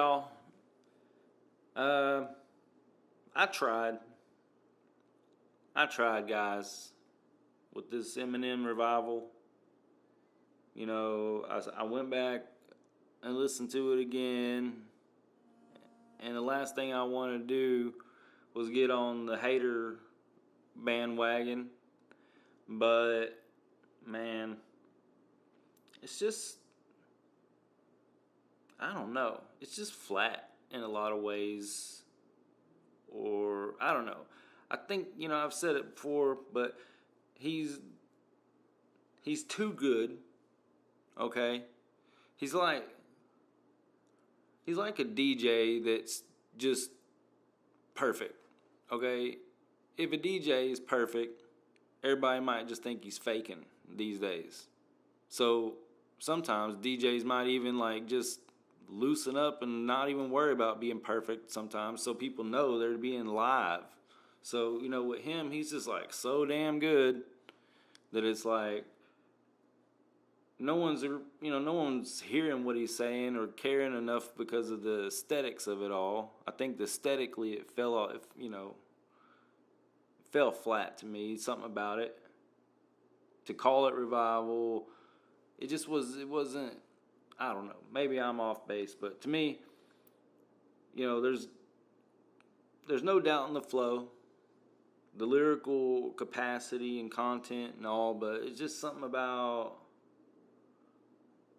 y'all. I tried. Guys, with this Eminem revival. You know, I went back and listened to it again, and the last thing I wanted to do was get on the hater bandwagon. But man, it's just, I don't know. It's just flat in a lot of ways. Or, I don't know. I think, I've said it before, but he's too good, okay? He's like a DJ that's just perfect, okay? If a DJ is perfect, everybody might just think he's faking these days. So sometimes DJs might even just loosen up and not even worry about being perfect sometimes, so people know they're being live. So, with him, he's just so damn good that it's no one's hearing what he's saying or caring enough because of the aesthetics of it all. I think aesthetically it fell flat to me, something about it. To call it revival, it wasn't, I don't know, maybe I'm off base, but to me, there's no doubt in the flow, the lyrical capacity and content and all, but it's just something about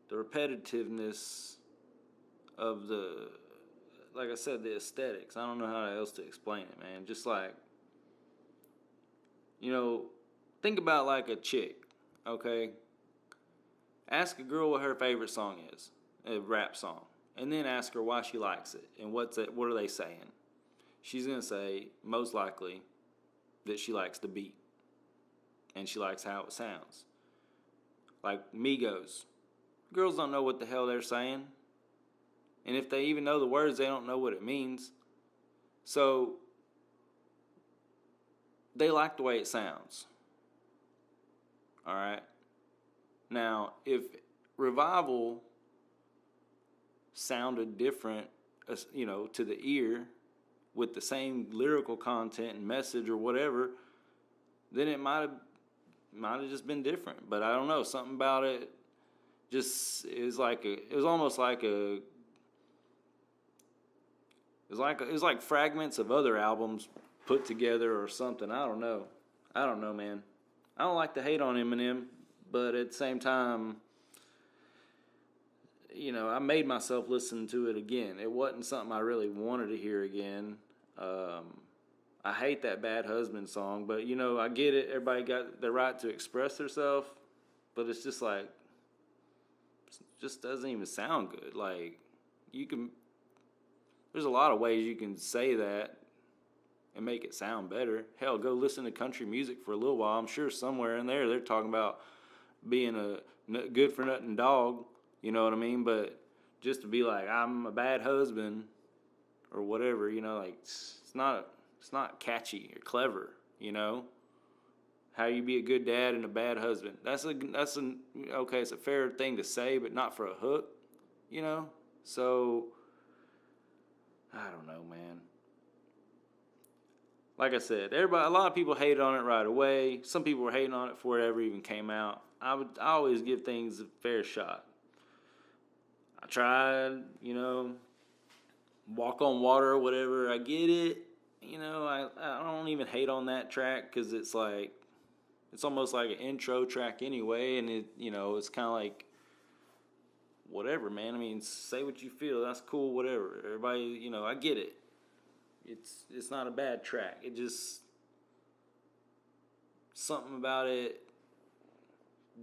the repetitiveness of like I said, the aesthetics. I don't know how else to explain it, man. Just think about a chick, okay? Ask a girl what her favorite song is, a rap song, and then ask her why she likes it and what are they saying. She's going to say, most likely, that she likes the beat and she likes how it sounds. Like Migos. Girls don't know what the hell they're saying. And if they even know the words, they don't know what it means. So, they like the way it sounds. Alright? Now, if revival sounded different, to the ear, with the same lyrical content and message or whatever, then it might have just been different. But I don't know, something about it just is it was like fragments of other albums put together or something. I don't know, man. I don't like to hate on Eminem, but at the same time, I made myself listen to it again. It wasn't something I really wanted to hear again. I hate that Bad Husband song, but, I get it. Everybody got the right to express themselves, but it's just it just doesn't even sound good. There's a lot of ways you can say that and make it sound better. Hell, go listen to country music for a little while. I'm sure somewhere in there they're talking about being a good-for-nothing dog, you know what I mean? But just to be I'm a bad husband or whatever, it's not catchy or clever, How you be a good dad and a bad husband. Okay, it's a fair thing to say, but not for a hook, So, I don't know, man. Like I said, a lot of people hated on it right away. Some people were hating on it before it ever even came out. I always give things a fair shot. I tried, Walk on Water or whatever. I get it. I don't even hate on that track because it's almost like an intro track anyway, and it's kind of whatever, man. I mean, say what you feel. That's cool, whatever. Everybody, I get it. It's not a bad track. It just, something about it,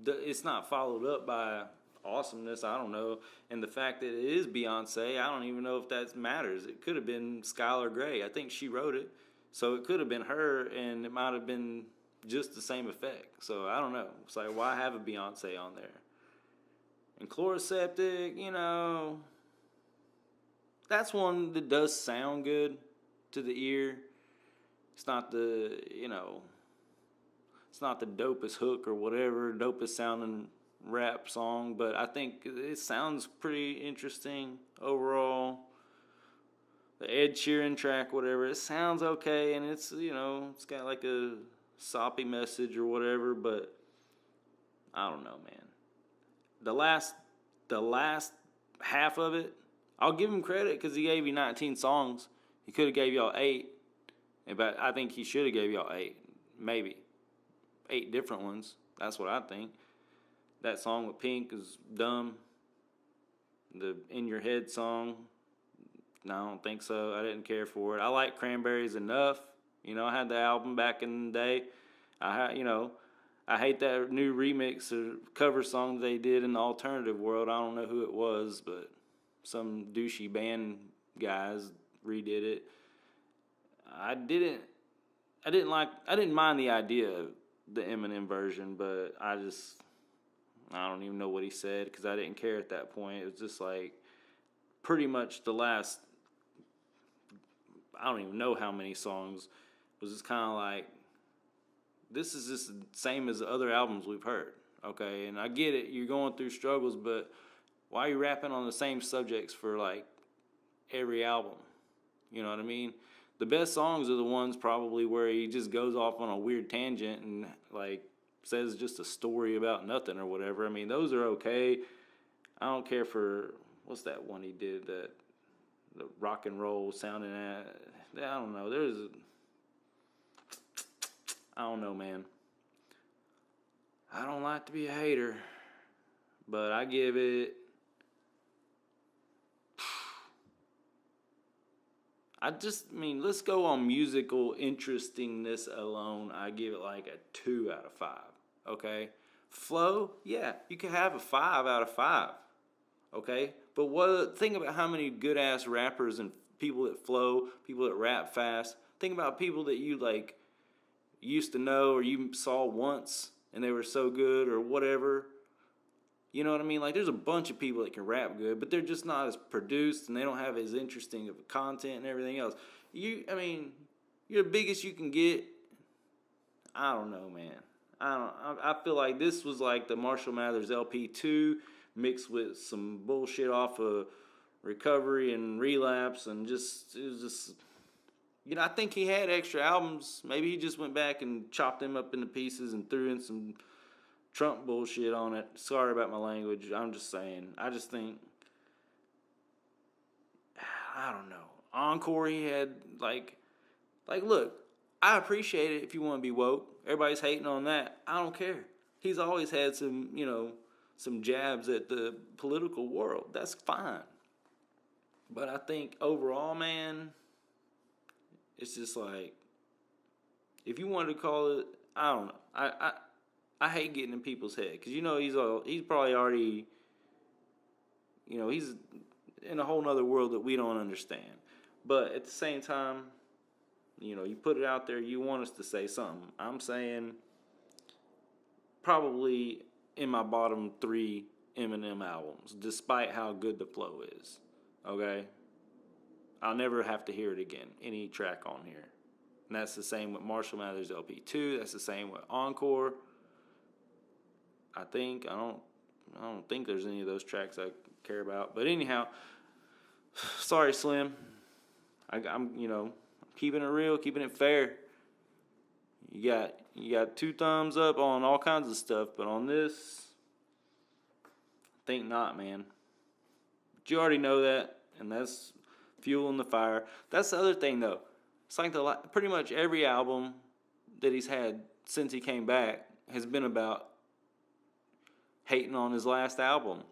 it's not followed up by awesomeness. I don't know. And the fact that it is Beyonce, I don't even know if that matters. It could have been Skylar Grey. I think she wrote it. So it could have been her, and it might have been just the same effect. So I don't know. It's why have a Beyonce on there? And Chloroseptic, that's one that does sound good to the ear. It's not the, it's not the dopest hook or whatever, dopest sounding rap song, but I think it sounds pretty interesting overall. the Ed Sheeran track, whatever. It sounds okay, and it's it's got like a soppy message or whatever. But I don't know, man. The last half of it, I'll give him credit because he gave you 19 songs. He could have gave y'all 8, but I think he should have gave y'all 8, maybe 8 different ones. That's what I think. That song with Pink is dumb. The In Your Head song, no, I don't think so. I didn't care for it. I like Cranberries enough. I had the album back in the day. I hate that new remix or cover song they did in the alternative world. I don't know who it was, but some douchey band guys redid it. I didn't mind the idea of the Eminem version, but I don't even know what he said because I didn't care at that point. It was just like pretty much the last, I don't even know how many songs, was just kind of like, this is just the same as the other albums we've heard, okay? And I get it, you're going through struggles, but why are you rapping on the same subjects for like every album? You know what I mean? The best songs are the ones probably where he just goes off on a weird tangent and like says just a story about nothing or whatever. I mean, those are okay. I don't care for, what's that one he did, that the rock and roll sounding at, I don't know. I don't know, man. I don't like to be a hater, but I give it, let's go on musical interestingness alone. I give it like a 2 out of 5. Okay? Flow, yeah, you can have a 5 out of 5. Okay? But think about how many good ass rappers and people that flow, people that rap fast. Think about people that you like used to know or you saw once and they were so good or whatever. You know what I mean? Like, there's a bunch of people that can rap good, but they're just not as produced and they don't have as interesting of content and everything else. You're the biggest you can get. I don't know, man. I feel like this was like the Marshall Mathers LP2 mixed with some bullshit off of Recovery and Relapse, and it was just, I think he had extra albums. Maybe he just went back and chopped them up into pieces and threw in some Trump bullshit on it. Sorry about my language. I'm just saying. I just think, I don't know. Encore, he had like, look, I appreciate it if you want to be woke. Everybody's hating on that. I don't care. He's always had some, some jabs at the political world. That's fine. But I think overall, man, it's just like, if you wanted to call it, I don't know. I hate getting in people's head because he's probably already, he's in a whole nother world that we don't understand. But at the same time, you put it out there, you want us to say something. I'm saying probably in my bottom 3 Eminem albums, despite how good the flow is. Okay? I'll never have to hear it again, any track on here. And that's the same with Marshall Mathers LP2. That's the same with Encore. I don't think there's any of those tracks I care about. But anyhow, sorry, Slim. I'm keeping it real, keeping it fair. You got 2 thumbs up on all kinds of stuff, but on this, I think not, man. But you already know that, and that's fuel in the fire. That's the other thing, though. It's like pretty much every album that he's had since he came back has been about hating on his last album.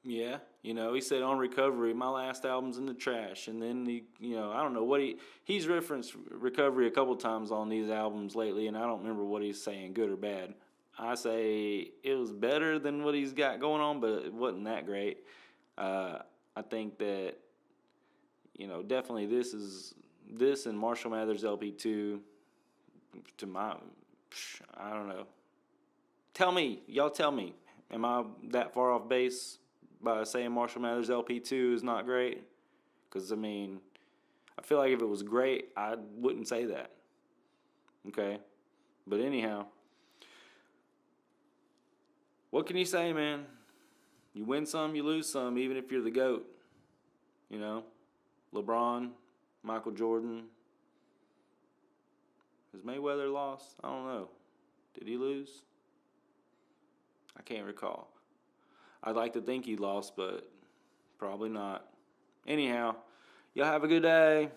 Yeah, he said on Recovery, my last album's in the trash. And then, I don't know what he's referenced Recovery a couple times on these albums lately, and I don't remember what he's saying, good or bad. I say it was better than what he's got going on, but it wasn't that great. I think that, definitely this and Marshall Mathers LP2, I don't know. Y'all tell me, am I that far off base by saying Marshall Mathers LP2 is not great? Because, I feel like if it was great, I wouldn't say that. Okay? But anyhow, what can you say, man? You win some, you lose some, even if you're the GOAT. You know, LeBron, Michael Jordan. Has Mayweather lost? I don't know. Did he lose? I can't recall. I'd like to think he lost, but probably not. Anyhow, y'all have a good day.